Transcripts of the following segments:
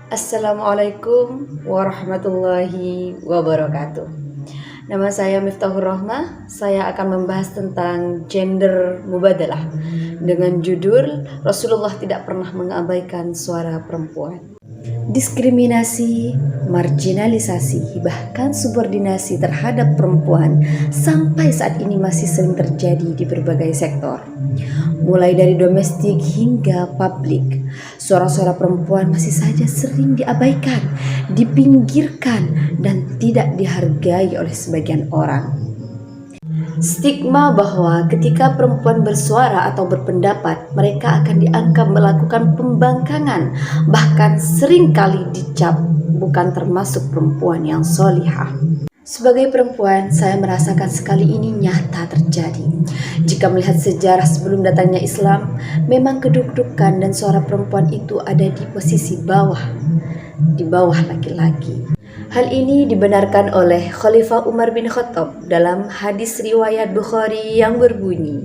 Assalamualaikum warahmatullahi wabarakatuh. Nama saya Miftahur Rahmah. Saya akan membahas tentang gender mubadalah dengan judul Rasulullah tidak pernah mengabaikan suara perempuan. Diskriminasi, marginalisasi, bahkan subordinasi terhadap perempuan sampai saat ini masih sering terjadi di berbagai sektor. Mulai dari domestik hingga publik, suara-suara perempuan masih saja sering diabaikan, dipinggirkan, dan tidak dihargai oleh sebagian orang. Stigma bahwa ketika perempuan bersuara atau berpendapat, mereka akan dianggap melakukan pembangkangan, bahkan seringkali dicap bukan termasuk perempuan yang solihah. Sebagai perempuan, saya merasakan sekali ini nyata terjadi. Jika melihat sejarah sebelum datangnya Islam, memang kedudukan dan suara perempuan itu ada di posisi bawah, di bawah laki-laki. Hal ini dibenarkan oleh Khalifah Umar bin Khattab dalam hadis riwayat Bukhari yang berbunyi,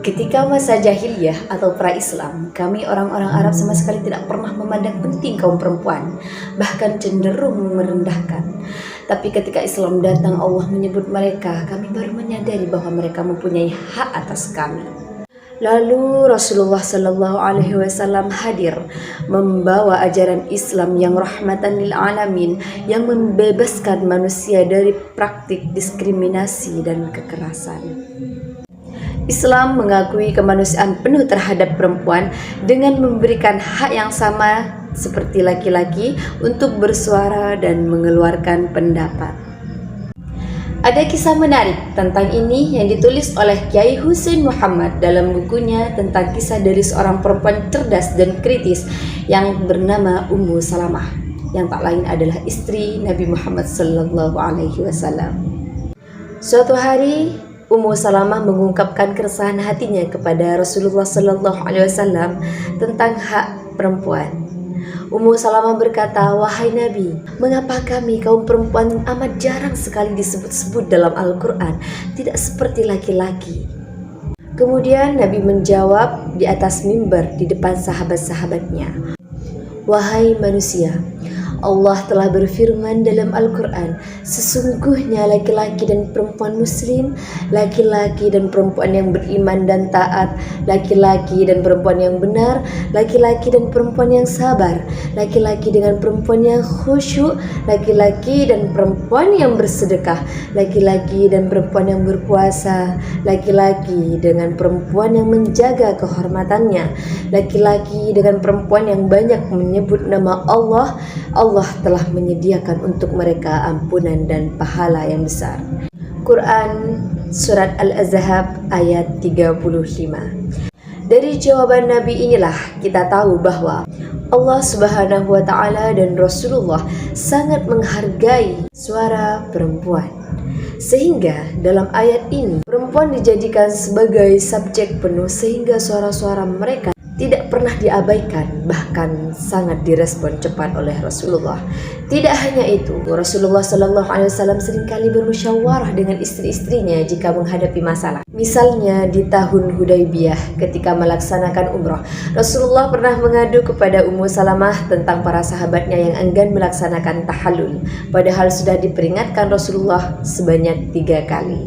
ketika masa jahiliyah atau pra-Islam, kami orang-orang Arab sama sekali tidak pernah memandang penting kaum perempuan, bahkan cenderung merendahkan. Tapi ketika Islam datang, Allah menyebut mereka, kami baru menyadari bahwa mereka mempunyai hak atas kami. Lalu Rasulullah Shallallahu Alaihi Wasallam hadir membawa ajaran Islam yang rahmatan lil alamin, yang membebaskan manusia dari praktik diskriminasi dan kekerasan. Islam mengakui kemanusiaan penuh terhadap perempuan dengan memberikan hak yang sama seperti laki-laki untuk bersuara dan mengeluarkan pendapat. Ada kisah menarik tentang ini yang ditulis oleh Kiai Husain Muhammad dalam bukunya tentang kisah dari seorang perempuan cerdas dan kritis yang bernama Ummu Salamah, yang tak lain adalah istri Nabi Muhammad Sallallahu Alaihi Wasallam. Suatu hari, Ummu Salamah mengungkapkan keresahan hatinya kepada Rasulullah Sallallahu Alaihi Wasallam tentang hak perempuan. Ummu Salamah berkata, wahai Nabi, mengapa kami kaum perempuan amat jarang sekali disebut-sebut dalam Al-Quran, tidak seperti laki-laki? Kemudian Nabi menjawab di atas mimbar di depan sahabat-sahabatnya, wahai manusia, Allah telah berfirman dalam Al-Quran, sesungguhnya laki-laki dan perempuan muslim, laki-laki dan perempuan yang beriman dan taat, laki-laki dan perempuan yang benar, laki-laki dan perempuan yang sabar, laki-laki dengan perempuan yang khusyuk, laki-laki dan perempuan yang bersedekah, laki-laki dan perempuan yang berpuasa, laki-laki dengan perempuan yang menjaga kehormatannya, laki-laki dengan perempuan yang banyak menyebut nama Allah. Allah telah menyediakan untuk mereka ampunan dan pahala yang besar. Quran Surat Al-Ahzab ayat 35. Dari jawaban Nabi inilah kita tahu bahwa Allah Subhanahu wa Ta'ala dan Rasulullah sangat menghargai suara perempuan. Sehingga dalam ayat ini perempuan dijadikan sebagai subjek penuh, sehingga suara-suara mereka tidak pernah diabaikan, bahkan sangat direspon cepat oleh Rasulullah. Tidak hanya itu, Rasulullah Shallallahu Alaihi Wasallam seringkali bermusyawarah dengan istri-istrinya jika menghadapi masalah. Misalnya di tahun Hudaybiyah ketika melaksanakan umrah, Rasulullah pernah mengadu kepada Ummu Salamah tentang para sahabatnya yang enggan melaksanakan tahallul, padahal sudah diperingatkan Rasulullah sebanyak 3 kali.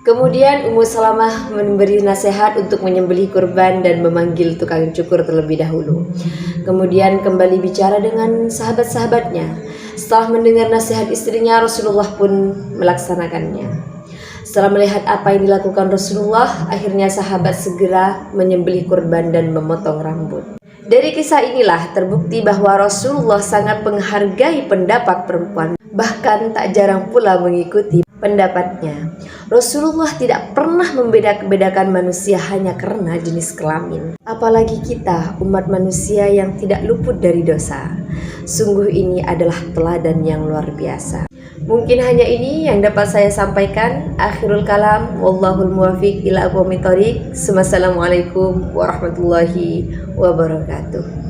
Kemudian Ummu Salamah memberi nasihat untuk menyembelih kurban dan memanggil tukang cukur terlebih dahulu. Kemudian kembali bicara dengan sahabat-sahabatnya. Setelah mendengar nasihat istrinya, Rasulullah pun melaksanakannya. Setelah melihat apa yang dilakukan Rasulullah, akhirnya sahabat segera menyembelih kurban dan memotong rambut. Dari kisah inilah terbukti bahwa Rasulullah sangat menghargai pendapat perempuan, bahkan tak jarang pula mengikuti pendapatnya. Rasulullah tidak pernah membeda-bedakan manusia hanya karena jenis kelamin. Apalagi kita, umat manusia yang tidak luput dari dosa. Sungguh ini adalah teladan yang luar biasa. Mungkin hanya ini yang dapat saya sampaikan. Akhirul kalam, wallahul muwafiq ila aqwamit thoriq. Wassalamualaikum warahmatullahi wabarakatuh.